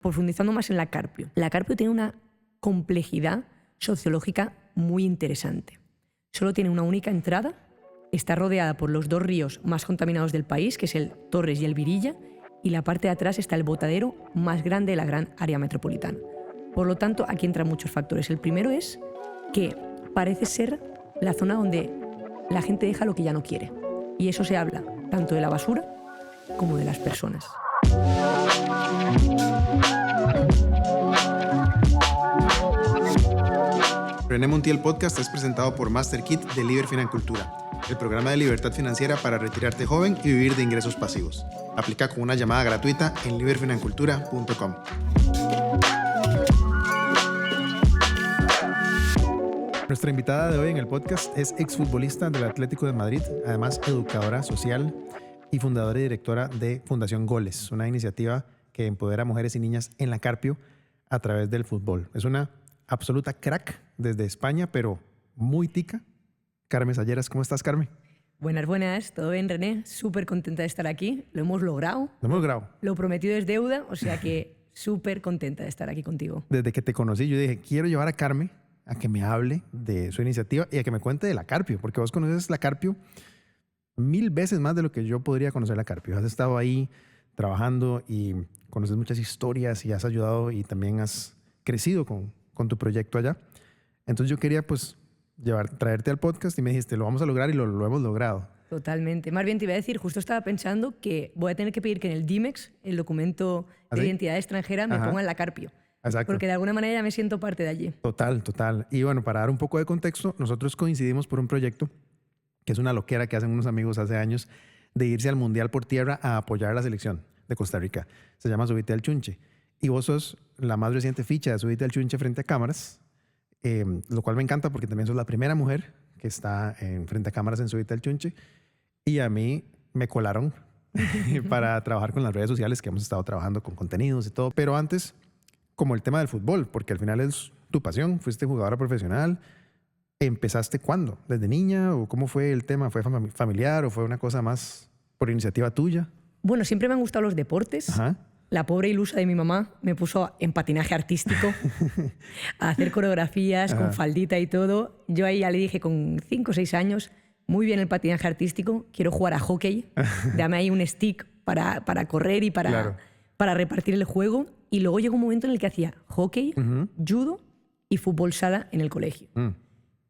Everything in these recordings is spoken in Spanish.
profundizando más en la Carpio. La Carpio tiene una complejidad sociológica muy interesante. Solo tiene una única entrada, está rodeada por los 2 ríos más contaminados del país, que es el Torres y el Virilla, y la parte de atrás está el botadero más grande de la gran área metropolitana. Por lo tanto, aquí entran muchos factores. El primero es que parece ser la zona donde la gente deja lo que ya no quiere. Y eso se habla tanto de la basura como de las personas. René Montiel Podcast es presentado por MasterKit de Liber Financultura, el programa de libertad financiera para retirarte joven y vivir de ingresos pasivos. Aplica con una llamada gratuita en liberfinancultura.com. Nuestra invitada de hoy en el podcast es exfutbolista del Atlético de Madrid, además educadora social y fundadora y directora de Fundación Goles, una iniciativa que empodera a mujeres y niñas en la Carpio a través del fútbol. Es una absoluta crack desde España, pero muy tica. Carmen Salleras, ¿cómo estás, Carmen? Buenas, ¿todo bien, René? Súper contenta de estar aquí, lo hemos logrado. Lo hemos logrado. Lo prometido es deuda, o sea que súper contenta de estar aquí contigo. Desde que te conocí yo dije, quiero llevar a Carmen a que me hable de su iniciativa y a que me cuente de la Carpio, porque vos conoces la Carpio 1000 veces más de lo que yo podría conocer la Carpio. Has estado ahí trabajando y conoces muchas historias y has ayudado y también has crecido con tu proyecto allá. Entonces yo quería pues traerte al podcast y me dijiste, lo vamos a lograr y lo hemos logrado. Totalmente. Más bien te iba a decir, justo estaba pensando que voy a tener que pedir que en el DIMEX, el documento de identidad extranjera, me pongan la Carpio. Exacto. Porque de alguna manera ya me siento parte de allí. Total. Y bueno, para dar un poco de contexto, nosotros coincidimos por un proyecto que es una loquera que hacen unos amigos hace años de irse al Mundial por tierra a apoyar a la selección de Costa Rica. Se llama Súbite al Chunche. Y vos sos la más reciente ficha de Súbite al Chunche frente a cámaras, lo cual me encanta porque también sos la primera mujer que está frente a cámaras en Súbite al Chunche. Y a mí me colaron para trabajar con las redes sociales, que hemos estado trabajando con contenidos y todo. Pero antes, como el tema del fútbol, porque al final es tu pasión, fuiste jugadora profesional. ¿Empezaste cuándo? ¿Desde niña? ¿O cómo fue el tema? ¿Fue familiar o fue una cosa más por iniciativa tuya? Bueno, siempre me han gustado los deportes. Ajá. La pobre ilusa de mi mamá me puso en patinaje artístico a hacer coreografías con faldita y todo. Yo ahí ya le dije con 5 o 6 años, muy bien el patinaje artístico, quiero jugar a hockey, dame ahí un stick para correr y para repartir el juego. Y luego llegó un momento en el que hacía hockey, judo y fútbol sala en el colegio.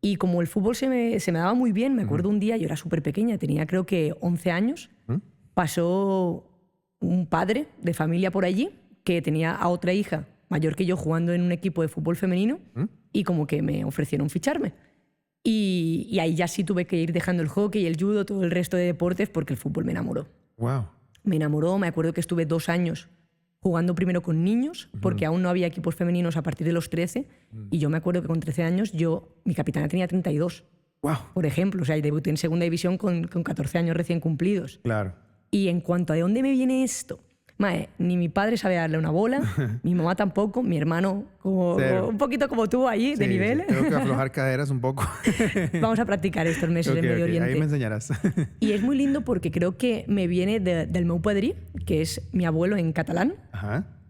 Y como el fútbol se me daba muy bien, me acuerdo un día, yo era súper pequeña, tenía creo que 11 años, pasó un padre de familia por allí que tenía a otra hija mayor que yo jugando en un equipo de fútbol femenino y como que me ofrecieron ficharme. Y ahí ya sí tuve que ir dejando el hockey, el judo, todo el resto de deportes porque el fútbol me enamoró. Wow. Me enamoró, me acuerdo que estuve 2 años jugando primero con niños, porque aún no había equipos femeninos a partir de los 13, y yo me acuerdo que con 13 años mi capitana tenía 32, por ejemplo, o sea, debuté en segunda división con 14 años recién cumplidos. Claro. Y en cuanto a de dónde me viene esto, ni mi padre sabe darle una bola, mi mamá tampoco, mi hermano un poquito como tú ahí, de nivel. Sí, tengo que aflojar caderas un poco. Vamos a practicar estos meses en Medio Oriente. Ahí me enseñarás. Y es muy lindo porque creo que me viene del meu padrí, que es mi abuelo en catalán,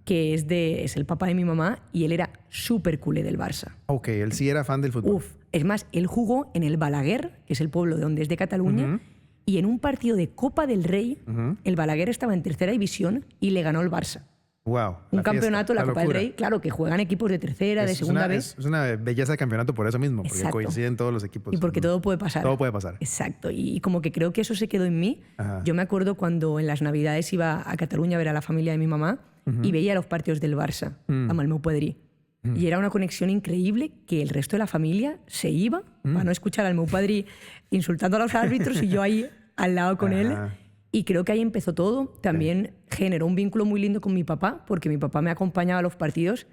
que es el papá de mi mamá, y él era súper culé del Barça. Ok, él sí era fan del fútbol. Es más, él jugó en el Balaguer, que es el pueblo de donde es de Cataluña, y en un partido de Copa del Rey, el Balaguer estaba en tercera división y le ganó el Barça. Wow. Un campeonato, la Copa del Rey, claro, que juegan equipos de tercera, de segunda vez. Es una belleza de campeonato por eso mismo, porque coinciden todos los equipos. Y porque todo puede pasar. Todo puede pasar. Exacto. Y como que creo que eso se quedó en mí. Yo me acuerdo cuando en las Navidades iba a Cataluña a ver a la familia de mi mamá y veía los partidos del Barça, amb el meu padrí. Y era una conexión increíble que el resto de la familia se iba para no escuchar al meu padrí insultando a los árbitros y yo ahí al lado con él. Y creo que ahí empezó todo. También generó un vínculo muy lindo con mi papá, porque mi papá me acompañaba a los partidos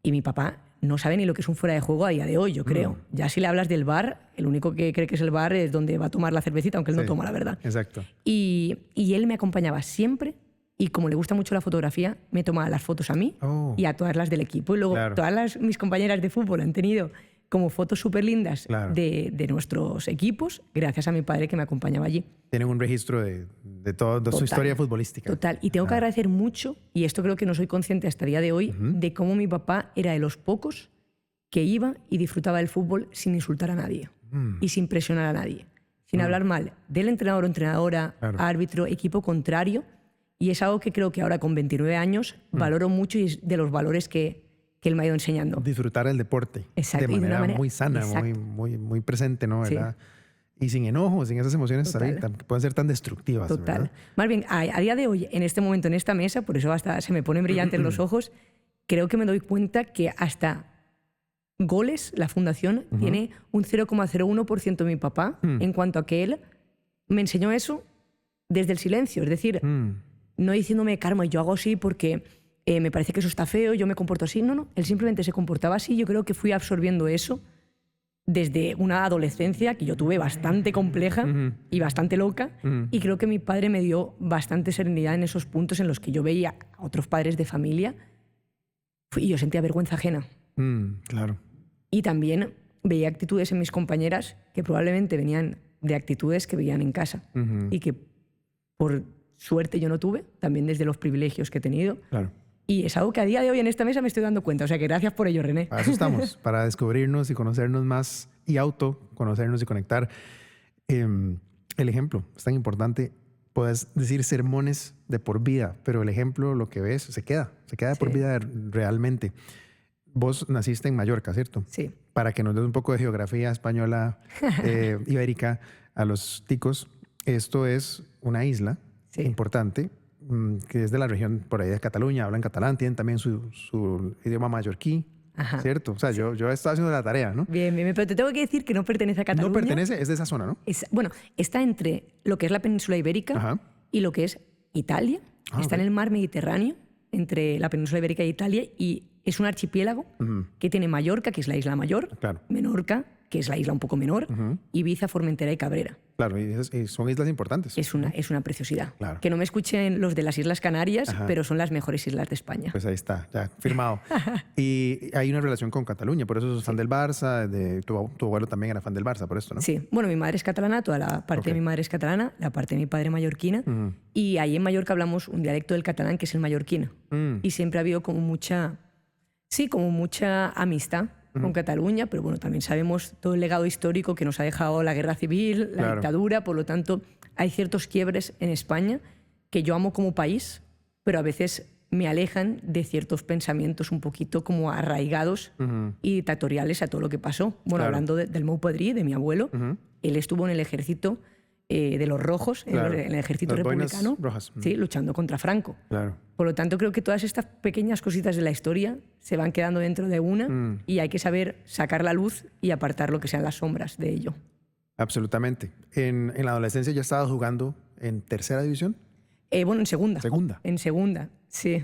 y mi papá no sabe ni lo que es un fuera de juego a día de hoy, yo creo. Ya si le hablas del bar, el único que cree que es el bar es donde va a tomar la cervecita, aunque él no toma, la verdad. Exacto. Y él me acompañaba siempre. Y como le gusta mucho la fotografía, me tomaba las fotos a mí y a todas las del equipo. Y luego todas mis compañeras de fútbol han tenido como fotos súper lindas Claro. de nuestros equipos, gracias a mi padre que me acompañaba allí. Tienen un registro de toda su Total. historia futbolística. Total. Y tengo que agradecer mucho, y esto creo que no soy consciente hasta el día de hoy, de cómo mi papá era de los pocos que iba y disfrutaba del fútbol sin insultar a nadie y sin presionar a nadie, sin hablar mal del entrenador o entrenadora, Claro. árbitro, equipo contrario. Y es algo que creo que ahora con 29 años valoro mucho y es de los valores que él me ha ido enseñando. Disfrutar el deporte Exacto, de y de una manera, manera- muy sana, exacto. muy presente, ¿no? Sí. ¿Verdad? Y sin enojos, sin esas emociones Total. que pueden ser tan destructivas. Total. ¿verdad? Más bien, a día de hoy, en este momento, en esta mesa, por eso hasta se me ponen brillantes los ojos, creo que me doy cuenta que hasta goles, la fundación, tiene un 0,01% de mi papá en cuanto a que él me enseñó eso desde el silencio. Es decir, no diciéndome, Karma, yo hago así porque me parece que eso está feo, yo me comporto así. No, no, él simplemente se comportaba así. Yo creo que fui absorbiendo eso desde una adolescencia que yo tuve bastante compleja y bastante loca, y creo que mi padre me dio bastante serenidad en esos puntos en los que yo veía a otros padres de familia y yo sentía vergüenza ajena. Claro. Y también veía actitudes en mis compañeras que probablemente venían de actitudes que veían en casa y que por suerte yo no tuve, también desde los privilegios que he tenido. Claro. Y es algo que a día de hoy en esta mesa me estoy dando cuenta. O sea que gracias por ello, René. Para eso estamos, para descubrirnos y conocernos más y autoconocernos y conectar. El ejemplo es tan importante. Puedes decir sermones de por vida, pero el ejemplo, lo que ves, se queda de por Sí. vida realmente. Vos naciste en Mallorca, ¿cierto? Sí. Para que nos des un poco de geografía española, ibérica, a los ticos, esto es una isla Sí. importante que es de la región por ahí de Cataluña, hablan catalán, tienen también su idioma mallorquí, Ajá. ¿cierto? O sea, yo he estado haciendo la tarea, ¿no? Bien, bien, pero te tengo que decir que no pertenece a Cataluña. No pertenece, es de esa zona, ¿no? Bueno, está entre lo que es la península ibérica Ajá. y lo que es Italia. Ah, Está ok. en el mar Mediterráneo, entre la península ibérica e Italia, y es un archipiélago que tiene Mallorca, que es la isla mayor, Claro. Menorca, que es la isla un poco menor, Ibiza, Formentera y Cabrera. Claro, y son islas importantes. Es una preciosidad. Claro. Que no me escuchen los de las Islas Canarias, Ajá. pero son las mejores islas de España. Pues ahí está, ya firmado. Y hay una relación con Cataluña, por eso sos fan del Barça, tu abuelo también era fan del Barça, por esto, ¿no? Sí, bueno, mi madre es catalana, toda la parte Ok. de mi madre es catalana, la parte de mi padre mallorquina, y ahí en Mallorca hablamos un dialecto del catalán que es el mallorquín. Y siempre ha habido como mucha amistad con Cataluña, pero bueno, también sabemos todo el legado histórico que nos ha dejado la guerra civil, la Claro. dictadura, por lo tanto hay ciertos quiebres en España que yo amo como país, pero a veces me alejan de ciertos pensamientos un poquito como arraigados y dictatoriales a todo lo que pasó. Bueno, Claro. hablando del meu padrí, de mi abuelo, él estuvo en el ejército de los rojos, Claro. en el ejército Las boinas republicano, rojas. sí, luchando contra Franco. Claro. Por lo tanto, creo que todas estas pequeñas cositas de la historia se van quedando dentro de una y hay que saber sacar la luz y apartar lo que sean las sombras de ello. Absolutamente. En la adolescencia ya estabas jugando en tercera división. Bueno, en segunda. Segunda. En segunda, sí.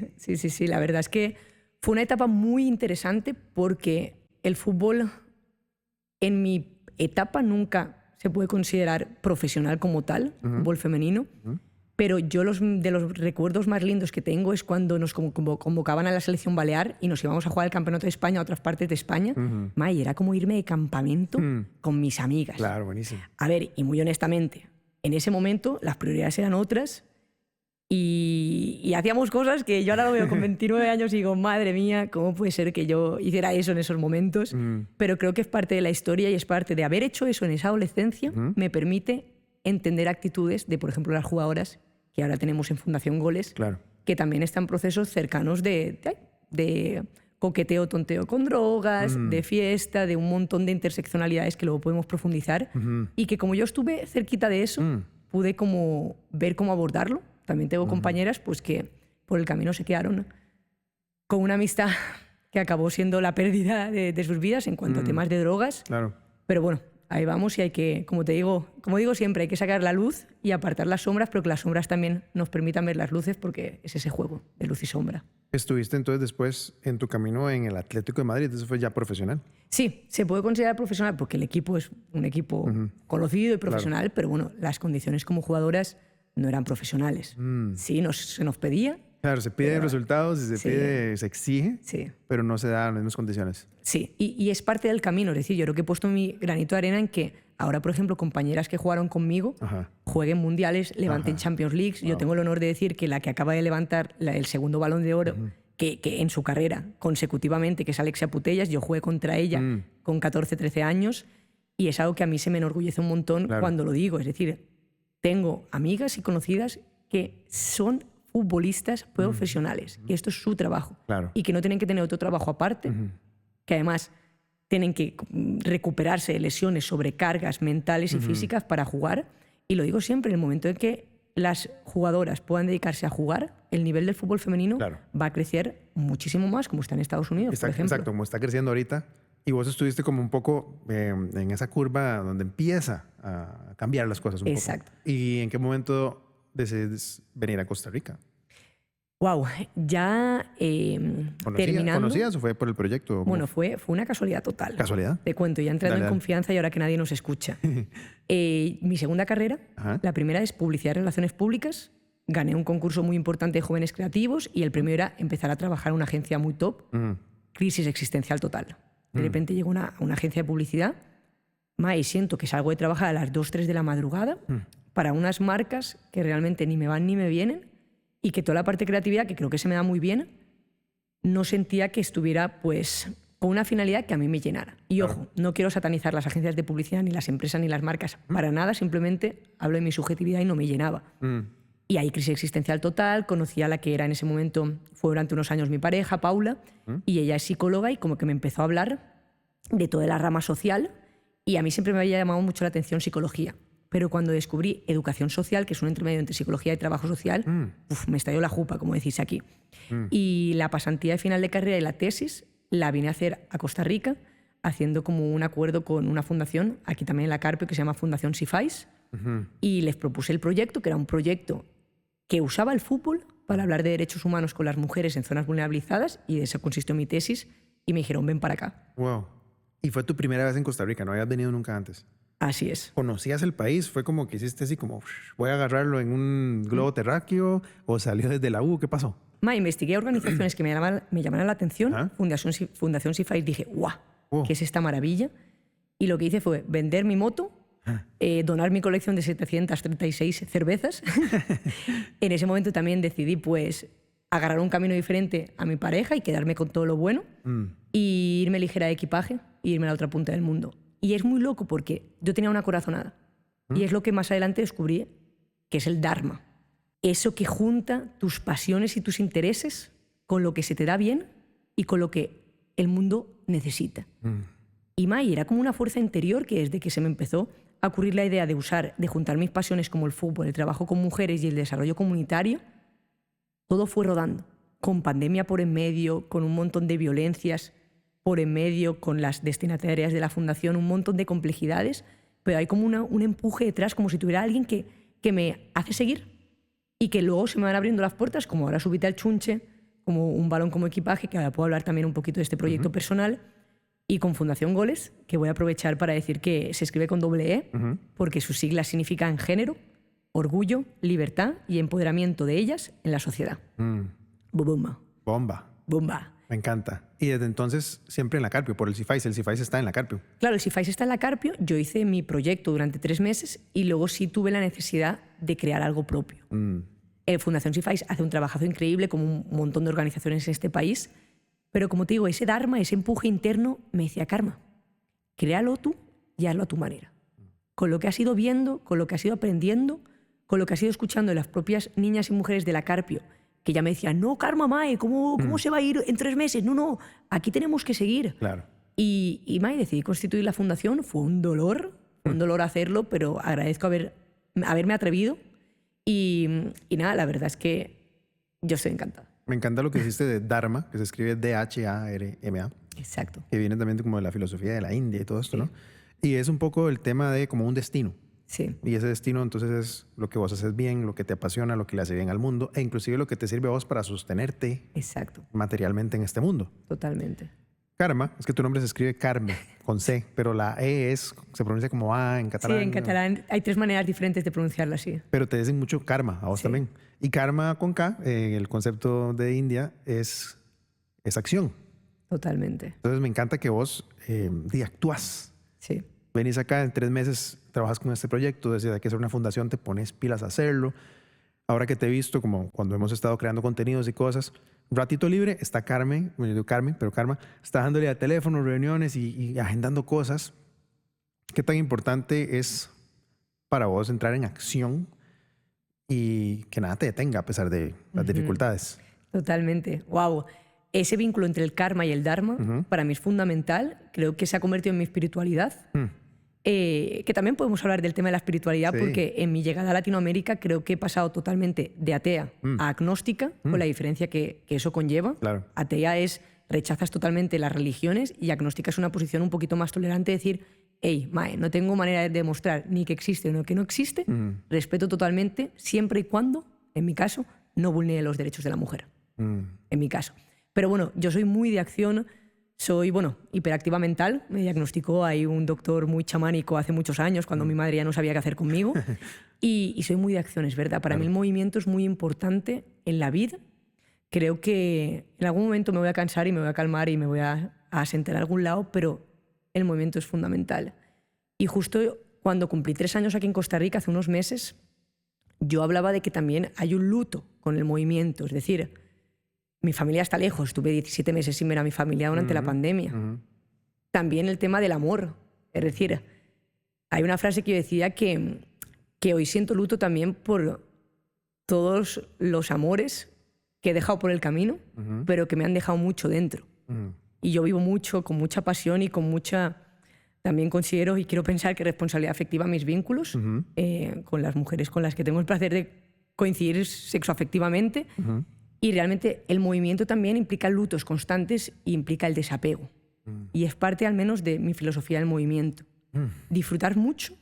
La verdad es que fue una etapa muy interesante porque el fútbol en mi etapa nunca se puede considerar profesional como tal, fútbol femenino, pero yo de los recuerdos más lindos que tengo es cuando nos convocaban a la selección balear y nos íbamos a jugar el Campeonato de España a otras partes de España. Y era como irme de campamento con mis amigas. Claro, buenísimo. A ver, y muy honestamente, en ese momento las prioridades eran otras y hacíamos cosas que yo ahora lo veo con 29 años y digo, madre mía, ¿cómo puede ser que yo hiciera eso en esos momentos? Pero creo que es parte de la historia y es parte de haber hecho eso en esa adolescencia, me permite entender actitudes de, por ejemplo, las jugadoras que ahora tenemos en Fundación Goles, Claro. que también están en procesos cercanos de coqueteo, tonteo con drogas, de fiesta, de un montón de interseccionalidades que luego podemos profundizar y que como yo estuve cerquita de eso, pude como ver cómo abordarlo. También tengo compañeras pues, que por el camino se quedaron con una amistad que acabó siendo la pérdida de sus vidas en cuanto a temas de drogas. Claro. Pero bueno, ahí vamos y hay que, como digo siempre, hay que sacar la luz y apartar las sombras, pero que las sombras también nos permitan ver las luces porque es ese juego de luz y sombra. Estuviste entonces después en tu camino en el Atlético de Madrid, eso fue ya profesional. Sí, se puede considerar profesional porque el equipo es un equipo conocido y profesional, pero bueno, las condiciones como jugadoras no eran profesionales. Sí, se nos pedía, Claro, se piden resultados y se exige, pero no se da en las mismas condiciones. Sí, y es parte del camino. Es decir, yo creo que he puesto mi granito de arena en que ahora, por ejemplo, compañeras que jugaron conmigo jueguen mundiales, levanten Champions League. Yo tengo el honor de decir que la que acaba de levantar el segundo Balón de Oro, que en su carrera consecutivamente, que es Alexia Putellas, yo jugué contra ella con 14, 13 años y es algo que a mí se me enorgullece un montón cuando lo digo. Es decir, tengo amigas y conocidas que son futbolistas profesionales, y esto es su trabajo, y que no tienen que tener otro trabajo aparte, que además tienen que recuperarse de lesiones, sobrecargas mentales y físicas para jugar. Y lo digo siempre, en el momento en que las jugadoras puedan dedicarse a jugar, el nivel del fútbol femenino va a crecer muchísimo más, como está en Estados Unidos, por ejemplo. Exacto, como está creciendo ahorita. Y vos estuviste como un poco en esa curva donde empieza a cambiar las cosas un poco. ¿Y en qué momento decides venir a Costa Rica? Wow, ya terminando... ¿Conocías o fue por el proyecto? Bueno, fue una casualidad total. ¿Casualidad? Te cuento, ya entrando en confianza y ahora que nadie nos escucha. Mi segunda carrera, la primera es Publicidad y Relaciones Públicas. Gané un concurso muy importante de jóvenes creativos y el premio era empezar a trabajar en una agencia muy top. Crisis existencial total. De repente llego a una agencia de publicidad y siento que salgo de trabajar a las 2, 3 de la madrugada para unas marcas que realmente ni me van ni me vienen, y que toda la parte de creatividad, que creo que se me da muy bien, no sentía que estuviera pues con una finalidad que a mí me llenara. Y ojo, no quiero satanizar las agencias de publicidad, ni las empresas, ni las marcas, para nada, simplemente hablo de mi subjetividad y no me llenaba. Y ahí crisis existencial total, conocí a la que era en ese momento, fue durante unos años mi pareja, Paula, y ella es psicóloga y como que me empezó a hablar de toda la rama social, y a mí siempre me había llamado mucho la atención psicología. Pero cuando descubrí educación social, que es un intermedio entre psicología y trabajo social, me estalló la jupa, como decís aquí. Y la pasantía de final de carrera y la tesis la vine a hacer a Costa Rica, haciendo como un acuerdo con una fundación, aquí también en la Carpio, que se llama Fundación Sifais, y les propuse el proyecto, que era un proyecto que usaba el fútbol para hablar de derechos humanos con las mujeres en zonas vulnerabilizadas, y de eso consistió mi tesis, y me dijeron, ven para acá. Wow. Y fue tu primera vez en Costa Rica, ¿no habías venido nunca antes? Así es. ¿Conocías el país? ¿Fue como que hiciste así como, voy a agarrarlo en un globo terráqueo, o salió desde la U? ¿Qué pasó? Investigué organizaciones que me llamaran la atención. Fundación Sifais, dije, ¡guau! ¿Qué es esta maravilla? Y lo que hice fue vender mi moto, donar mi colección de 736 cervezas. En ese momento también decidí pues agarrar un camino diferente a mi pareja y quedarme con todo lo bueno, y irme ligera de equipaje e irme a la otra punta del mundo. Y es muy loco porque yo tenía una corazonada. Y es lo que más adelante descubrí, que es el Dharma. Eso que junta tus pasiones y tus intereses con lo que se te da bien y con lo que el mundo necesita. Y era como una fuerza interior que desde que se me empezó a ocurrir la idea de juntar mis pasiones como el fútbol, el trabajo con mujeres y el desarrollo comunitario, todo fue rodando. Con pandemia por en medio, con un montón de violencias por en medio, con las destinatarias de la fundación, un montón de complejidades, pero hay como un empuje detrás, como si tuviera alguien que me hace seguir y que luego se me van abriendo las puertas, como ahora Subite al Chunche, como un balón como equipaje, que ahora puedo hablar también un poquito de este proyecto personal, y con Fundación Goles, que voy a aprovechar para decir que se escribe con doble E, porque sus siglas significan género, orgullo, libertad y empoderamiento de ellas en la sociedad. Bomba. Bomba. Bomba. Me encanta. Y desde entonces siempre en la Carpio, por el Sifais. El Sifais está en la Carpio. Claro, el Sifais está en la Carpio. Yo hice mi proyecto durante 3 meses y luego sí tuve la necesidad de crear algo propio. Fundación Sifais hace un trabajazo increíble con un montón de organizaciones en este país, pero como te digo, ese dharma, ese empuje interno, me decía, Karma, créalo tú y hazlo a tu manera. Con lo que has ido viendo, con lo que has ido aprendiendo, con lo que has ido escuchando de las propias niñas y mujeres de la Carpio, que ya me decían, no, Karma, Mae, ¿cómo se va a ir en 3 meses? No, aquí tenemos que seguir. Claro. Y Mae, decidí constituir la fundación. Fue un dolor hacerlo, pero agradezco haberme atrevido. Y nada, la verdad es que yo estoy encantada. Me encanta lo que hiciste de Dharma, que se escribe D-H-A-R-M-A. Exacto. Que viene también como de la filosofía de la India y todo esto, ¿no? Y es un poco el tema de como un destino. Sí. Y ese destino entonces es lo que vos haces bien, lo que te apasiona, lo que le hace bien al mundo, e inclusive lo que te sirve a vos para sostenerte materialmente en este mundo. Totalmente. Karma, es que tu nombre se escribe Carme, con C, pero la E se pronuncia como A en catalán. Sí, en catalán hay 3 maneras diferentes de pronunciarla así. Pero te dicen mucho karma, a vos también. Y karma con K, el concepto de India, es acción. Totalmente. Entonces me encanta que vos actúas. Sí. Venís acá, en 3 meses trabajas con este proyecto, decís hay que hacer una fundación, te pones pilas a hacerlo. Ahora que te he visto, como cuando hemos estado creando contenidos y cosas, un ratito libre, está Carmen, bueno, yo digo Carmen, pero Karma, está dándole a teléfono, reuniones y agendando cosas. ¿Qué tan importante es para vos entrar en acción y que nada te detenga a pesar de las dificultades? Totalmente. Wow. Ese vínculo entre el karma y el dharma para mí es fundamental. Creo que se ha convertido en mi espiritualidad. Que también podemos hablar del tema de la espiritualidad, porque en mi llegada a Latinoamérica creo que he pasado totalmente de atea a agnóstica, con la diferencia que eso conlleva. Claro. Atea es rechazas totalmente las religiones y agnóstica es una posición un poquito más tolerante, decir, hey, mae, no tengo manera de demostrar ni que existe ni que no existe, respeto totalmente, siempre y cuando, en mi caso, no vulnere los derechos de la mujer. En mi caso. Pero bueno, yo soy muy de acción. Soy, hiperactiva mental. Me diagnosticó ahí un doctor muy chamánico hace muchos años, cuando mi madre ya no sabía qué hacer conmigo. Y soy muy de acción, es verdad. Para mí el movimiento es muy importante en la vida. Creo que en algún momento me voy a cansar y me voy a calmar y me voy a sentar a algún lado, pero el movimiento es fundamental. Y justo cuando cumplí 3 años aquí en Costa Rica, hace unos meses, yo hablaba de que también hay un luto con el movimiento. Es decir, mi familia está lejos, estuve 17 meses sin ver a mi familia durante la pandemia. También el tema del amor. Es decir, hay una frase que yo decía que hoy siento luto también por todos los amores que he dejado por el camino, pero que me han dejado mucho dentro. Y yo vivo mucho, con mucha pasión y con mucha... También considero y quiero pensar que responsabilidad afectiva mis vínculos con las mujeres con las que tengo el placer de coincidir sexoafectivamente. Y realmente el movimiento también implica lutos constantes y implica el desapego. Y es parte al menos de mi filosofía del movimiento. Disfrutar mucho,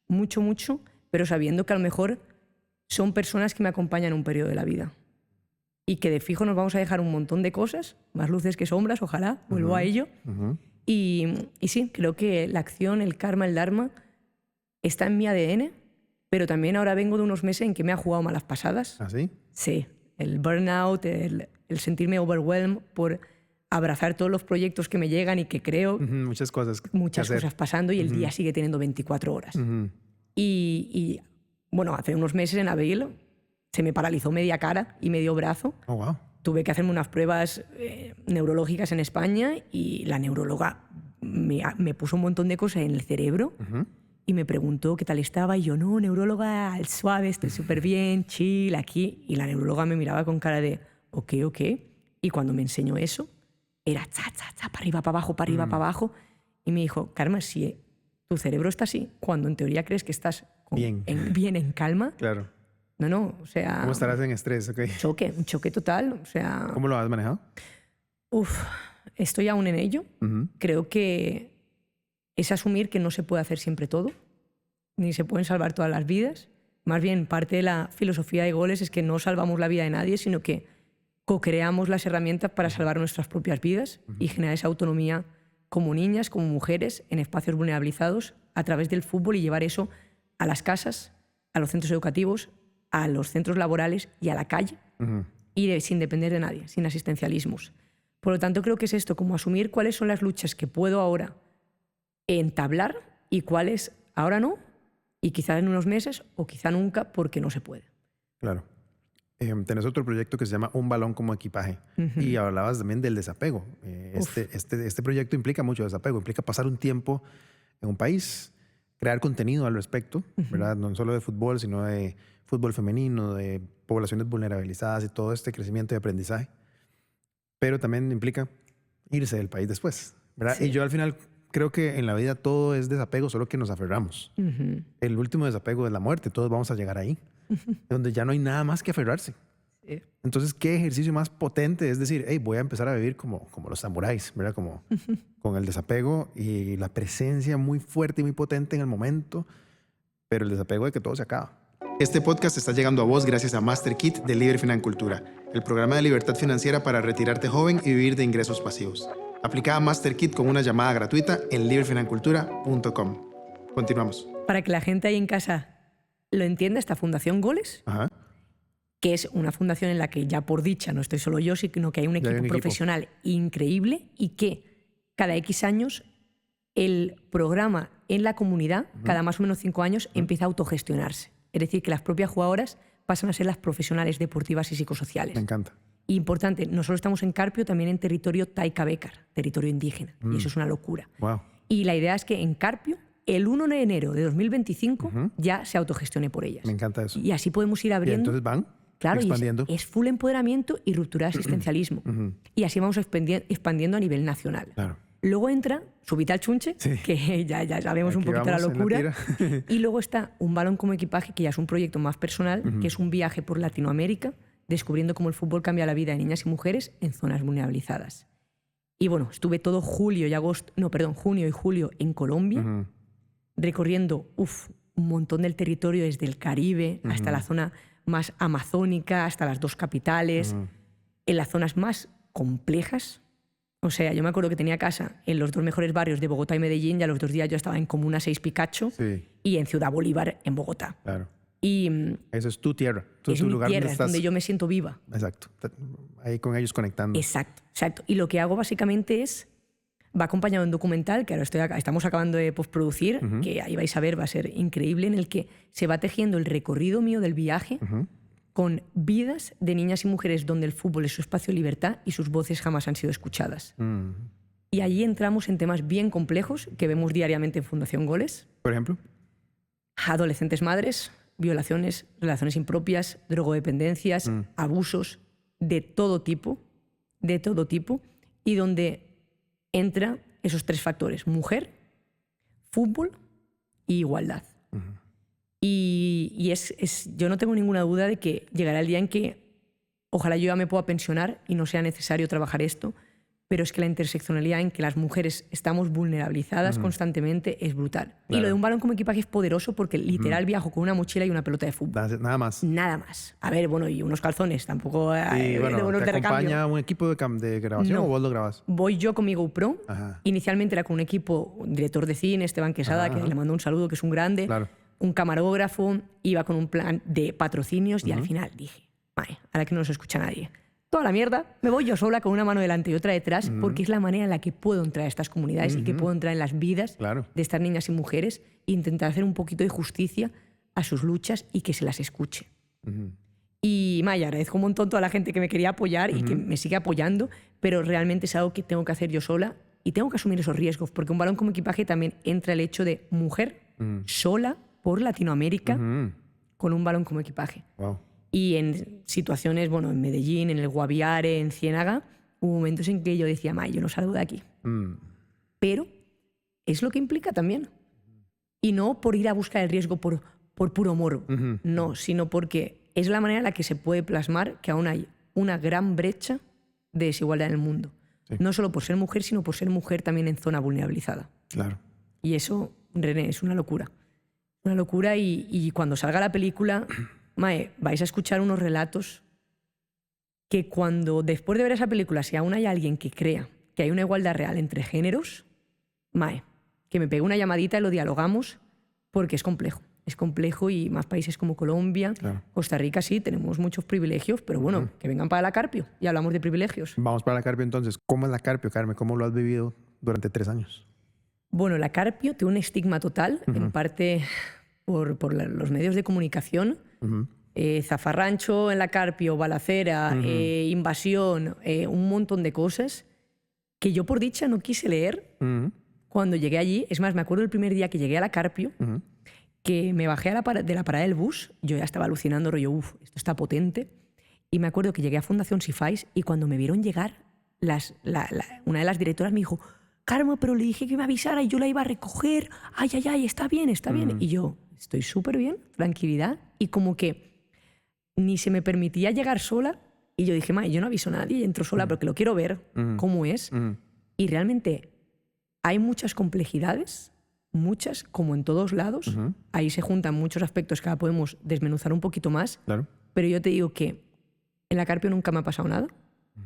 mucho, mucho, pero sabiendo que a lo mejor son personas que me acompañan en un periodo de la vida. Y que de fijo nos vamos a dejar un montón de cosas, más luces que sombras, ojalá, vuelvo a ello. Y sí, creo que la acción, el karma, el dharma está en mi ADN, pero también ahora vengo de unos meses en que me ha jugado malas pasadas. ¿Ah, sí? Sí. El burnout, el sentirme overwhelmed por abrazar todos los proyectos que me llegan y que creo. Muchas cosas. Muchas cosas pasando y el día sigue teniendo 24 horas. Y hace unos meses, en abril, se me paralizó media cara y medio brazo. Oh, wow. Tuve que hacerme unas pruebas neurológicas en España y la neuróloga me puso un montón de cosas en el cerebro. Y me preguntó qué tal estaba, y yo, no, neuróloga, al suave, estoy súper bien, chill, aquí. Y la neuróloga me miraba con cara de, ok. Y cuando me enseñó eso, era cha, para arriba, para abajo, para arriba, para abajo. Y me dijo, Karma, si tu cerebro está así, cuando en teoría crees que estás bien en calma. Claro. No, o sea... ¿Cómo estarás en estrés? Okay. Un choque total, o sea... ¿Cómo lo has manejado? Estoy aún en ello. Creo que es asumir que no se puede hacer siempre todo, ni se pueden salvar todas las vidas. Más bien, parte de la filosofía de Goles es que no salvamos la vida de nadie, sino que co-creamos las herramientas para salvar nuestras propias vidas y generar esa autonomía como niñas, como mujeres, en espacios vulnerabilizados, a través del fútbol, y llevar eso a las casas, a los centros educativos, a los centros laborales y a la calle, y sin depender de nadie, sin asistencialismos. Por lo tanto, creo que es esto, como asumir cuáles son las luchas que puedo ahora entablar y cuáles ahora no, y quizá en unos meses o quizá nunca, porque no se puede. Claro. Tenés otro proyecto que se llama Un Balón como Equipaje, y hablabas también del desapego. Este proyecto implica mucho desapego, implica pasar un tiempo en un país, crear contenido al respecto, ¿verdad? No solo de fútbol, sino de fútbol femenino, de poblaciones vulnerabilizadas y todo este crecimiento y aprendizaje. Pero también implica irse del país después, ¿verdad? Sí. Y yo al final creo que en la vida todo es desapego, solo que nos aferramos. El último desapego es la muerte, todos vamos a llegar ahí, donde ya no hay nada más que aferrarse. Sí. Entonces, ¿qué ejercicio más potente es decir, hey, voy a empezar a vivir como los samuráis, ¿verdad? Como con el desapego y la presencia muy fuerte y muy potente en el momento, pero el desapego de que todo se acaba. Este podcast está llegando a vos gracias a MasterKit de Libre Financultura, el programa de libertad financiera para retirarte joven y vivir de ingresos pasivos. Aplica a MasterKit con una llamada gratuita en librefinancultura.com. Continuamos. Para que la gente ahí en casa lo entienda, esta Fundación Goles, que es una fundación en la que ya por dicha no estoy solo yo, sino que hay un equipo profesional increíble y que cada X años el programa en la comunidad, cada más o menos 5 años, empieza a autogestionarse. Es decir, que las propias jugadoras pasan a ser las profesionales deportivas y psicosociales. Me encanta. Importante, no solo estamos en Carpio, también en territorio Taika-Bécar, territorio indígena. Y eso es una locura. Wow. Y la idea es que en Carpio, el 1 de enero de 2025, ya se autogestione por ellas. Me encanta eso. Y así podemos ir abriendo. Y entonces van claro, expandiendo. Y es full empoderamiento y ruptura de asistencialismo. Y así vamos expandiendo a nivel nacional. Claro. Luego entra Subite al Chunche, que ya sabemos Aquí un poquito la locura. La y luego está Un balón como equipaje, que ya es un proyecto más personal, que es un viaje por Latinoamérica, descubriendo cómo el fútbol cambia la vida de niñas y mujeres en zonas vulnerabilizadas. Y bueno, estuve todo junio y julio en Colombia, recorriendo un montón del territorio, desde el Caribe hasta la zona más amazónica, hasta las 2 capitales, en las zonas más complejas. O sea, yo me acuerdo que tenía casa en los 2 mejores barrios de Bogotá y Medellín, y a los 2 días yo estaba en Comuna 6 Picacho y en Ciudad Bolívar, en Bogotá. Claro. Y eso es tu tierra, es tu mi lugar tierra, donde estás. es donde yo me siento viva. Exacto. Ahí con ellos conectando. Exacto. Y lo que hago básicamente es, va acompañado de un documental que ahora estamos acabando de postproducir, que ahí vais a ver, va a ser increíble, en el que se va tejiendo el recorrido mío del viaje con vidas de niñas y mujeres donde el fútbol es su espacio de libertad y sus voces jamás han sido escuchadas. Y allí entramos en temas bien complejos que vemos diariamente en Fundación Goles. Por ejemplo. Adolescentes madres, violaciones, relaciones impropias, drogodependencias, abusos de todo tipo, y donde entra esos 3 factores: mujer, fútbol y igualdad. Y yo no tengo ninguna duda de que llegará el día en que ojalá yo ya me pueda pensionar y no sea necesario trabajar esto, pero es que la interseccionalidad en que las mujeres estamos vulnerabilizadas constantemente es brutal. Claro. Y lo de Un balón como equipaje es poderoso porque literal viajo con una mochila y una pelota de fútbol. Nada más. Nada más. A ver, bueno, y unos calzones, tampoco ¿te acompaña un equipo de grabación o vos lo grabas? Voy yo con mi GoPro. Inicialmente era con un equipo, un director de cine, Esteban Quesada, que le mando un saludo, que es un grande. Claro. Un camarógrafo, iba con un plan de patrocinios y al final dije, ahora que no nos escucha nadie, toda la mierda, me voy yo sola con una mano delante y otra detrás, porque es la manera en la que puedo entrar a estas comunidades y que puedo entrar en las vidas de estas niñas y mujeres e intentar hacer un poquito de justicia a sus luchas y que se las escuche. Y agradezco un montón a toda la gente que me quería apoyar y que me sigue apoyando, pero realmente es algo que tengo que hacer yo sola y tengo que asumir esos riesgos, porque Un balón como equipaje también entra el hecho de mujer sola por Latinoamérica con un balón como equipaje. Wow. Y en situaciones, en Medellín, en el Guaviare, en Ciénaga, hubo momentos en que yo decía, yo no salgo de aquí. Pero es lo que implica también. Y no por ir a buscar el riesgo por puro morbo, no, sino porque es la manera en la que se puede plasmar que aún hay una gran brecha de desigualdad en el mundo. Sí. No solo por ser mujer, sino por ser mujer también en zona vulnerabilizada. Claro. Y eso, René, es una locura. Una locura y cuando salga la película, vais a escuchar unos relatos que cuando, después de ver esa película, si aún hay alguien que crea que hay una igualdad real entre géneros, que me pegue una llamadita y lo dialogamos, porque es complejo. Es complejo y más países como Colombia, Costa Rica sí, tenemos muchos privilegios, pero bueno, que vengan para la Carpio y hablamos de privilegios. Vamos para la Carpio entonces. ¿Cómo es la Carpio, Carmen? ¿Cómo lo has vivido durante 3 años? Bueno, la Carpio tiene un estigma total, en parte por los medios de comunicación. Zafarrancho en la Carpio, balacera, invasión, un montón de cosas que yo por dicha no quise leer cuando llegué allí. Es más, me acuerdo el primer día que llegué a la Carpio, que me bajé de la parada del bus, yo ya estaba alucinando, rollo, esto está potente, y me acuerdo que llegué a Fundación Sifais y cuando me vieron llegar, una de las directoras me dijo, Carmen, pero le dije que me avisara y yo la iba a recoger, ay, está bien. Y yo, estoy súper bien, tranquilidad, y como que ni se me permitía llegar sola, y yo dije, yo no aviso a nadie, entro sola porque lo quiero ver cómo es, y realmente hay muchas complejidades, muchas, como en todos lados. Ahí se juntan muchos aspectos que ahora podemos desmenuzar un poquito más. Claro. Pero yo te digo que en la Carpio nunca me ha pasado nada.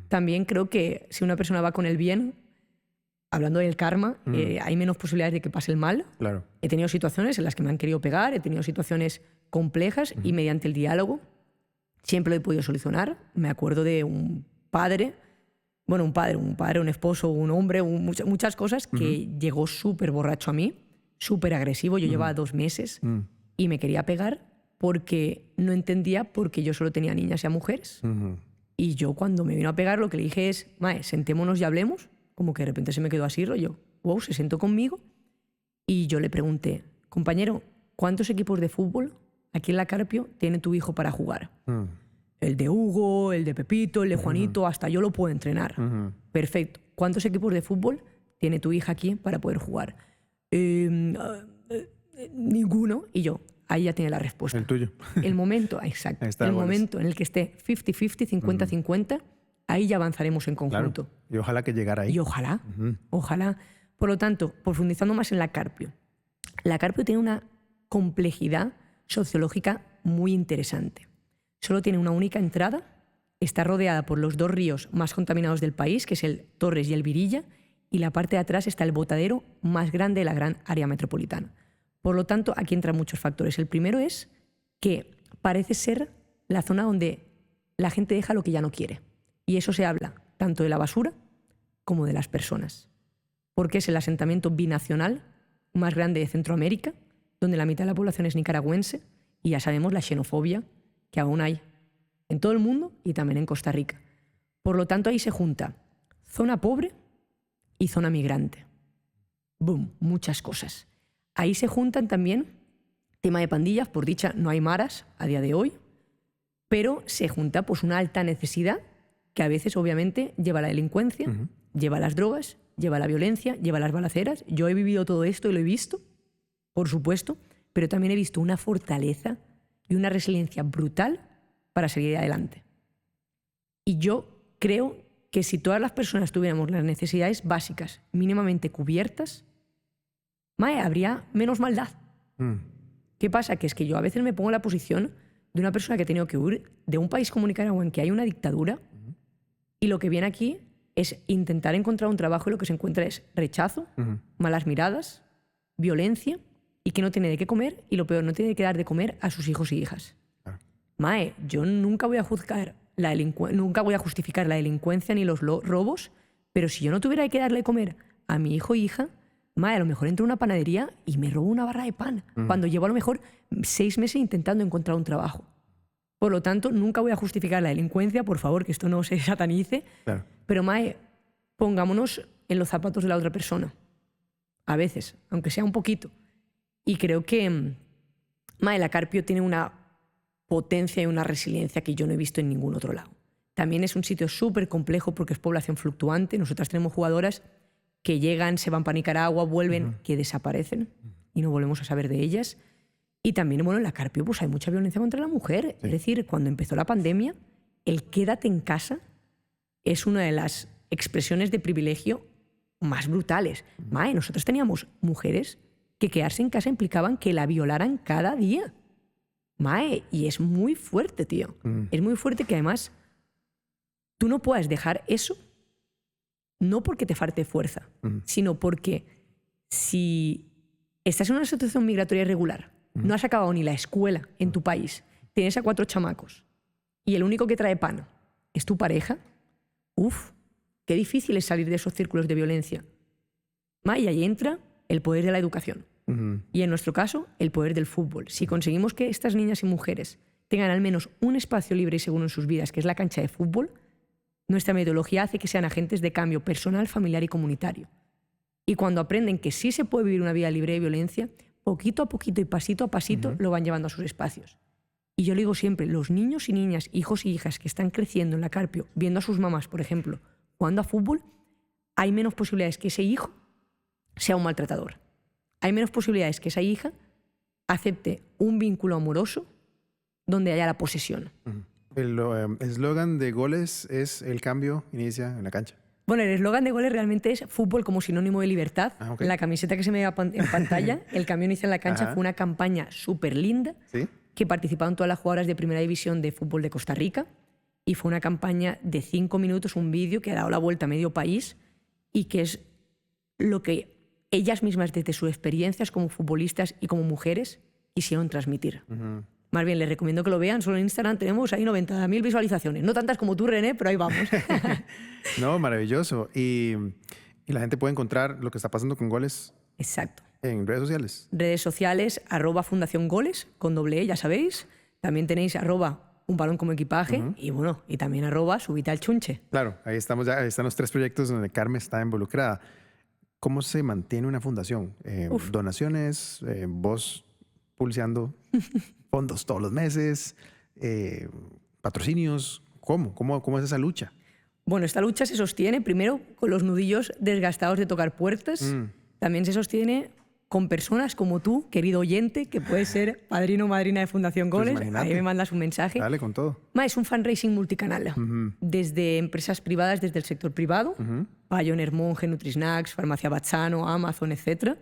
También creo que si una persona va con el bien, hablando del karma, hay menos posibilidades de que pase el mal. Claro. He tenido situaciones en las que me han querido pegar, he tenido situaciones complejas y mediante el diálogo Siempre lo he podido solucionar. Me acuerdo de un padre, un esposo, un hombre, muchas cosas, que llegó súper borracho a mí, súper agresivo. Yo llevaba 2 meses y me quería pegar porque no entendía por qué yo solo tenía niñas y a mujeres. Y yo, cuando me vino a pegar, lo que le dije es: mae, sentémonos y hablemos. Como que de repente se me quedó así, rollo, wow, se sentó conmigo. Y yo le pregunté: compañero, ¿cuántos equipos de fútbol aquí en la Carpio tiene tu hijo para jugar? El de Hugo, el de Pepito, el de Juanito, hasta yo lo puedo entrenar. Perfecto. ¿Cuántos equipos de fútbol tiene tu hija aquí para poder jugar? Ninguno. Y yo, ahí ya tiene la respuesta. El tuyo. El momento, exacto. El momento en el que esté 50-50, 50-50, ahí ya avanzaremos en conjunto. Claro. Y ojalá que llegara ahí. Y ojalá, ojalá. Por lo tanto, profundizando más en la Carpio. La Carpio tiene una complejidad sociológica muy interesante. Solo tiene una única entrada, está rodeada por los 2 ríos más contaminados del país, que es el Torres y el Virilla, y la parte de atrás está el botadero más grande de la gran área metropolitana. Por lo tanto, aquí entran muchos factores. El primero es que parece ser la zona donde la gente deja lo que ya no quiere. Y eso se habla tanto de la basura como de las personas. Porque es el asentamiento binacional más grande de Centroamérica, donde la mitad de la población es nicaragüense, y ya sabemos la xenofobia que aún hay en todo el mundo y también en Costa Rica. Por lo tanto, ahí se junta zona pobre y zona migrante. ¡Bum! Muchas cosas. Ahí se juntan también tema de pandillas. Por dicha, no hay maras a día de hoy, pero se junta pues una alta necesidad que a veces, obviamente, lleva a la delincuencia, lleva a las drogas, lleva a la violencia, lleva a las balaceras. Yo he vivido todo esto y lo he visto, por supuesto, pero también he visto una fortaleza y una resiliencia brutal para seguir adelante. Y yo creo que si todas las personas tuviéramos las necesidades básicas mínimamente cubiertas, habría menos maldad. ¿Qué pasa? Que es que yo a veces me pongo en la posición de una persona que ha tenido que huir de un país como Nicaragua en que hay una dictadura y lo que viene aquí es intentar encontrar un trabajo y lo que se encuentra es rechazo, malas miradas, violencia, y que no tiene de qué comer, y lo peor, no tiene de qué dar de comer a sus hijos y hijas. Yo nunca voy a juzgar nunca voy a justificar la delincuencia ni los robos, pero si yo no tuviera que darle de comer a mi hijo o hija, a lo mejor entro a una panadería y me robo una barra de pan, cuando llevo a lo mejor 6 meses intentando encontrar un trabajo. Por lo tanto, nunca voy a justificar la delincuencia, por favor, que esto no se satanice, claro. Pero pongámonos en los zapatos de la otra persona, a veces, aunque sea un poquito. Y creo que la Carpio tiene una potencia y una resiliencia que yo no he visto en ningún otro lado. También es un sitio súper complejo porque es población fluctuante. Nosotras tenemos jugadoras que llegan, se van para Nicaragua, vuelven, que desaparecen y no volvemos a saber de ellas. Y también, en la Carpio pues hay mucha violencia contra la mujer. Sí. Es decir, cuando empezó la pandemia, el quédate en casa es una de las expresiones de privilegio más brutales. Nosotros teníamos mujeres que quedarse en casa implicaban que la violaran cada día. Y es muy fuerte, tío. Es muy fuerte que además tú no puedas dejar eso, no porque te falte fuerza, sino porque si estás en una situación migratoria irregular, no has acabado ni la escuela en tu país, tienes a 4 chamacos y el único que trae pan es tu pareja, qué difícil es salir de esos círculos de violencia. Y ahí entra el poder de la educación. Y en nuestro caso, el poder del fútbol. Si conseguimos que estas niñas y mujeres tengan al menos un espacio libre y seguro en sus vidas, que es la cancha de fútbol, nuestra metodología hace que sean agentes de cambio personal, familiar y comunitario. Y cuando aprenden que sí se puede vivir una vida libre de violencia, poquito a poquito y pasito a pasito lo van llevando a sus espacios. Y yo le digo siempre, los niños y niñas, hijos y hijas que están creciendo en la Carpio, viendo a sus mamás, por ejemplo, jugando a fútbol, hay menos posibilidades que ese hijo sea un maltratador. Hay menos posibilidades que esa hija acepte un vínculo amoroso donde haya la posesión. El eslogan de Goles es: el cambio inicia en la cancha. Bueno, el eslogan de Goles realmente es fútbol como sinónimo de libertad. Okay. La camiseta que se me ve en pantalla, el cambio inicia en la cancha, fue una campaña súper linda. ¿Sí? Que participaron todas las jugadoras de primera división de fútbol de Costa Rica, y fue una campaña de 5 minutos, un vídeo que ha dado la vuelta a medio país y que es lo que ellas mismas, desde sus experiencias como futbolistas y como mujeres, quisieron transmitir. Más bien, les recomiendo que lo vean. Solo en Instagram tenemos ahí 90.000 visualizaciones. No tantas como tú, René, pero ahí vamos. No, maravilloso. Y la gente puede encontrar lo que está pasando con Goles Exacto. en redes sociales. Redes sociales, @Fundación Goles, con doble E, ya sabéis. También tenéis @Un balón como equipaje y bueno, y también @Subite al chunche. Claro, ahí estamos ya, ahí están los 3 proyectos donde Carmen está involucrada. ¿Cómo se mantiene una fundación? Donaciones, vos pulseando fondos todos los meses, patrocinios. ¿Cómo es esa lucha? Bueno, esta lucha se sostiene primero con los nudillos desgastados de tocar puertas. También se sostiene con personas como tú, querido oyente, que puedes ser padrino o madrina de Fundación Goles. Pues ahí me mandas un mensaje. Dale, con todo. Es un fundraising multicanal. Desde empresas privadas, desde el sector privado, Pioneer Monge, Nutrisnacks, Farmacia Bazzano, Amazon, etc.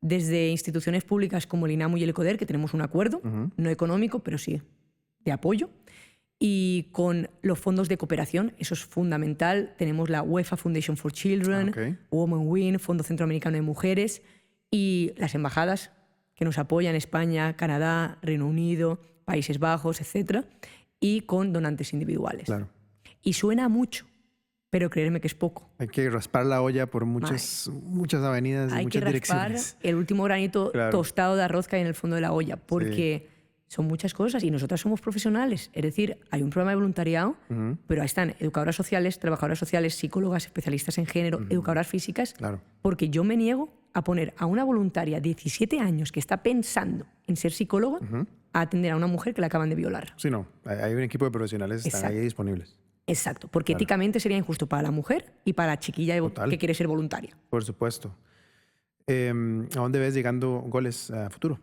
Desde instituciones públicas como el INAMU y el ECODER, que tenemos un acuerdo, no económico, pero sí de apoyo. Y con los fondos de cooperación, eso es fundamental. Tenemos la UEFA Foundation for Children, Women Win, Fondo Centroamericano de Mujeres, y las embajadas que nos apoyan, España, Canadá, Reino Unido, Países Bajos, etc. Y con donantes individuales. Claro. Y suena mucho, pero creerme que es poco. Hay que raspar la olla por muchas avenidas y muchas direcciones. Hay que raspar el último granito tostado de arroz que hay en el fondo de la olla, porque son muchas cosas y nosotras somos profesionales. Es decir, hay un programa de voluntariado, pero ahí están educadoras sociales, trabajadoras sociales, psicólogas, especialistas en género, educadoras físicas, porque yo me niego a poner a una voluntaria de 17 años que está pensando en ser psicóloga a atender a una mujer que la acaban de violar. Sí, no. Hay un equipo de profesionales que están ahí disponibles. Exacto, porque éticamente sería injusto para la mujer y para la chiquilla que quiere ser voluntaria. Por supuesto. ¿A dónde ves llegando Goles a futuro?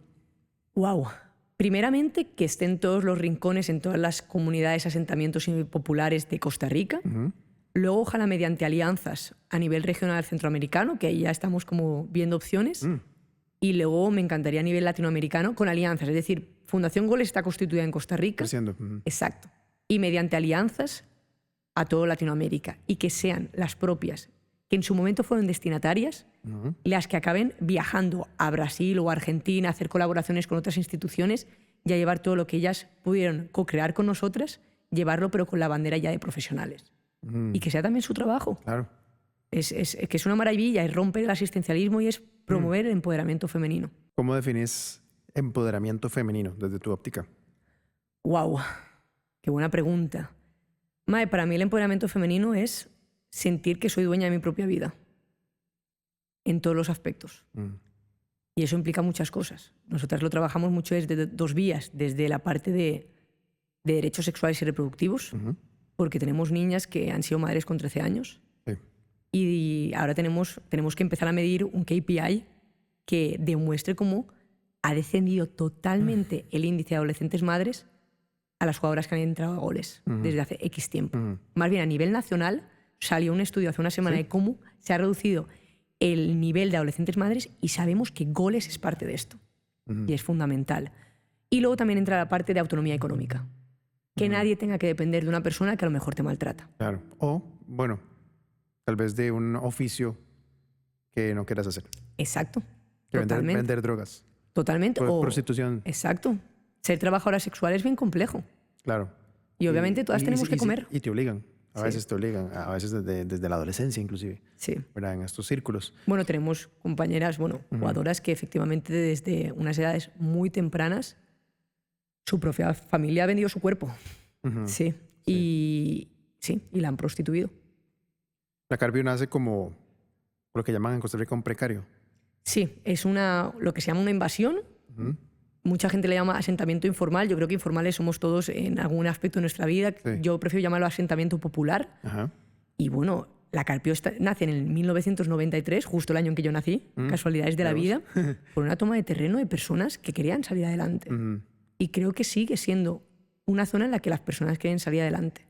Wow. Primeramente, que esté en todos los rincones, en todas las comunidades, asentamientos populares de Costa Rica. Luego, ojalá mediante alianzas a nivel regional centroamericano, que ahí ya estamos como viendo opciones. Y luego me encantaría a nivel latinoamericano con alianzas. Es decir, Fundación Goles está constituida en Costa Rica. Creciendo. Exacto. Y mediante alianzas a toda Latinoamérica. Y que sean las propias, que en su momento fueron destinatarias, las que acaben viajando a Brasil o a Argentina, a hacer colaboraciones con otras instituciones y a llevar todo lo que ellas pudieron co-crear con nosotras, llevarlo pero con la bandera ya de profesionales. Y que sea también su trabajo. Claro. Que es una maravilla, es romper el asistencialismo y es promover el empoderamiento femenino. ¿Cómo definís empoderamiento femenino desde tu óptica? ¡Wow! ¡Qué buena pregunta! Para mí el empoderamiento femenino es sentir que soy dueña de mi propia vida. En todos los aspectos. Y eso implica muchas cosas. Nosotras lo trabajamos mucho desde 2 vías. Desde la parte de derechos sexuales y reproductivos, porque tenemos niñas que han sido madres con 13 años. Y ahora tenemos que empezar a medir un KPI que demuestre cómo ha descendido totalmente el índice de adolescentes madres a las jugadoras que han entrado a Goles desde hace X tiempo. Más bien, a nivel nacional, salió un estudio hace una semana de cómo se ha reducido el nivel de adolescentes madres y sabemos que Goles es parte de esto. Y es fundamental. Y luego también entra la parte de autonomía económica. Que nadie tenga que depender de una persona que a lo mejor te maltrata. Claro. O, bueno, tal vez de un oficio que no quieras hacer. Exacto. Que vender drogas. Totalmente. O prostitución. Exacto. Ser trabajadora sexual es bien complejo. Claro. Y obviamente todas tenemos que comer. Y te obligan. A veces te obligan. A veces desde la adolescencia inclusive. Sí. ¿Verdad? En estos círculos. Bueno, tenemos compañeras, jugadoras que efectivamente desde unas edades muy tempranas su propia familia ha vendido su cuerpo. Sí. Y la han prostituido. La Carpio nace como lo que llaman en Costa Rica un precario. Sí, es lo que se llama una invasión. Mucha gente le llama asentamiento informal. Yo creo que informales somos todos en algún aspecto de nuestra vida. Sí. Yo prefiero llamarlo asentamiento popular. Y bueno, la Carpio nace en el 1993, justo el año en que yo nací, casualidades de la vida, por una toma de terreno de personas que querían salir adelante. Y creo que sigue siendo una zona en la que las personas quieren salir adelante.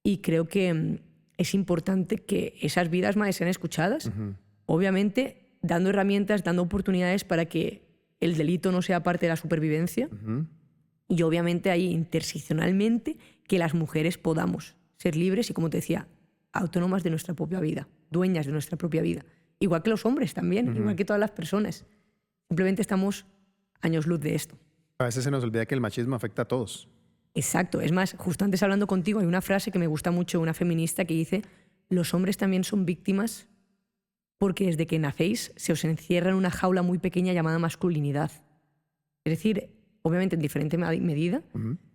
Y creo que es importante que esas vidas más sean escuchadas, obviamente dando herramientas, dando oportunidades para que el delito no sea parte de la supervivencia y obviamente ahí interseccionalmente que las mujeres podamos ser libres y, como te decía, autónomas de nuestra propia vida, dueñas de nuestra propia vida. Igual que los hombres también, igual que todas las personas. Simplemente estamos años luz de esto. A veces se nos olvida que el machismo afecta a todos. Exacto. Es más, justo antes hablando contigo hay una frase que me gusta mucho, una feminista que dice: los hombres también son víctimas porque desde que nacéis se os encierra en una jaula muy pequeña llamada masculinidad. Es decir, obviamente en diferente medida,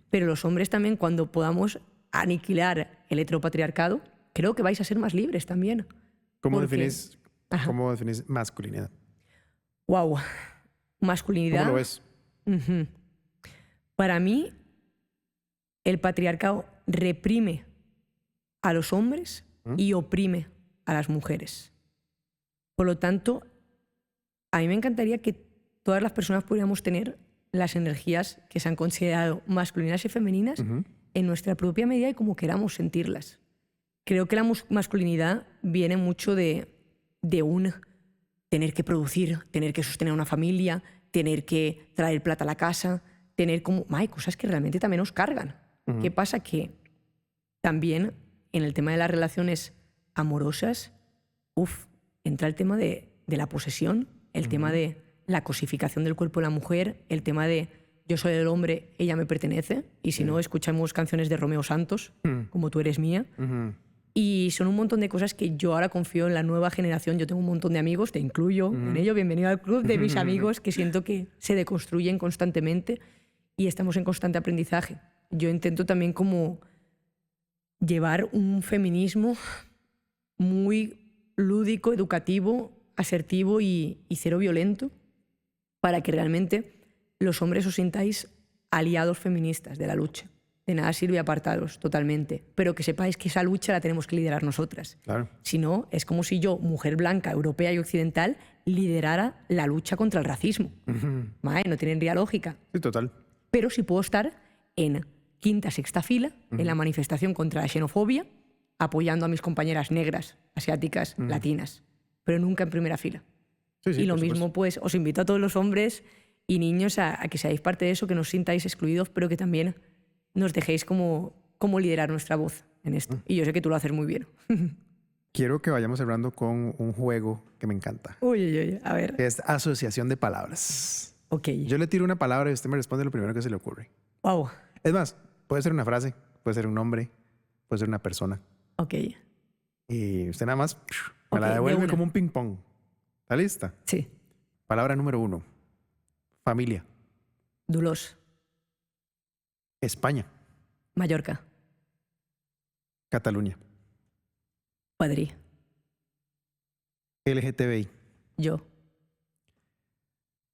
pero los hombres también, cuando podamos aniquilar el heteropatriarcado, creo que vais a ser más libres también. ¿Cómo definís masculinidad? Wow. Masculinidad. ¿Cómo lo ves? Para mí, el patriarcado reprime a los hombres y oprime a las mujeres. Por lo tanto, a mí me encantaría que todas las personas pudiéramos tener las energías que se han considerado masculinas y femeninas en nuestra propia medida y como queramos sentirlas. Creo que la masculinidad viene mucho de un tener que producir, tener que sostener una familia, tener que traer plata a la casa, tener como... Hay cosas que realmente también nos cargan. ¿Qué pasa? Que también en el tema de las relaciones amorosas, entra el tema de la posesión, el tema de la cosificación del cuerpo de la mujer, el tema de yo soy el hombre, ella me pertenece, y si no, escuchamos canciones de Romeo Santos, como Tú eres mía. Y son un montón de cosas que yo ahora confío en la nueva generación. Yo tengo un montón de amigos, te incluyo en ello, bienvenido al club de mis amigos, que siento que se deconstruyen constantemente y estamos en constante aprendizaje. Yo intento también como llevar un feminismo muy lúdico, educativo, asertivo y cero violento, para que realmente los hombres os sintáis aliados feministas de la lucha. De nada sirve apartaros totalmente, pero que sepáis que esa lucha la tenemos que liderar nosotras. Claro. Si no, es como si yo, mujer blanca, europea y occidental, liderara la lucha contra el racismo. No tendría lógica. Sí, total. Pero sí puedo estar en quinta, sexta fila, en la manifestación contra la xenofobia, apoyando a mis compañeras negras, asiáticas, latinas, pero nunca en primera fila. Sí, y lo mismo, pues, os invito a todos los hombres y niños a que seáis parte de eso, que no os sintáis excluidos, pero que también nos dejéis como liderar nuestra voz en esto. Y yo sé que tú lo haces muy bien. Quiero que vayamos cerrando con un juego que me encanta. Uy, a ver. Es asociación de palabras. Ok. Yo le tiro una palabra y usted me responde lo primero que se le ocurre. Wow. Es más, puede ser una frase, puede ser un nombre, puede ser una persona. Ok. Y usted nada más me la devuelve como un ping-pong. ¿Está lista? Sí. Palabra número 1. Familia. Dulos. España. Mallorca. Cataluña. Madrid. LGTBI. Yo.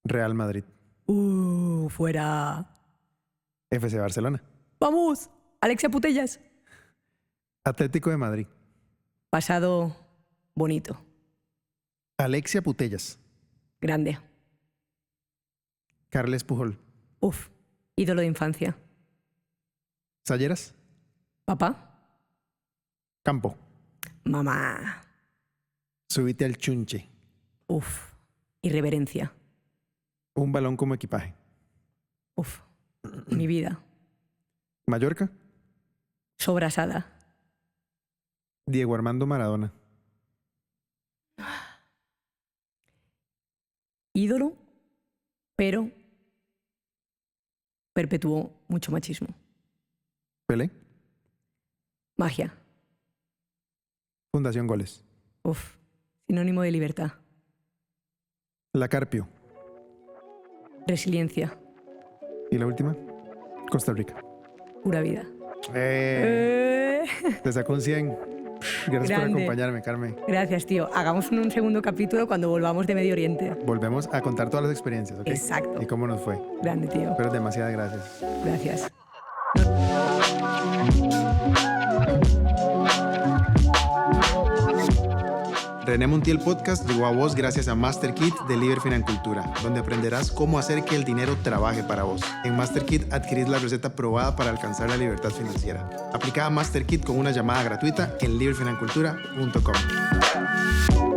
Real Madrid. Fuera. FC Barcelona. ¡Vamos! Alexia Putellas. Atlético de Madrid. Pasado bonito. Alexia Putellas. Grande. Carles Pujol. Ídolo de infancia. Salleras. Papá. Campo. Mamá. Subite al chunche. Irreverencia. Un balón como equipaje. Mi vida. Mallorca. Sobrasada. Diego Armando Maradona. Ídolo, pero perpetuó mucho machismo. Pelé. Magia. Fundación Goles. Sinónimo de libertad. La Carpio. Resiliencia. Y la última, Costa Rica. Pura vida. Te sacó un 100. Gracias por acompañarme, Carmen. Gracias, tío. Hagamos un segundo capítulo cuando volvamos de Medio Oriente. Volvemos a contar todas las experiencias, ¿ok? Exacto. Y cómo nos fue. Grande, tío. Pero demasiadas gracias. Gracias. René Montiel Podcast llegó a vos gracias a MasterKit de Liber Financultura, donde aprenderás cómo hacer que el dinero trabaje para vos. En MasterKit adquirís la receta probada para alcanzar la libertad financiera. Aplica a MasterKit con una llamada gratuita en liberfinancultura.com.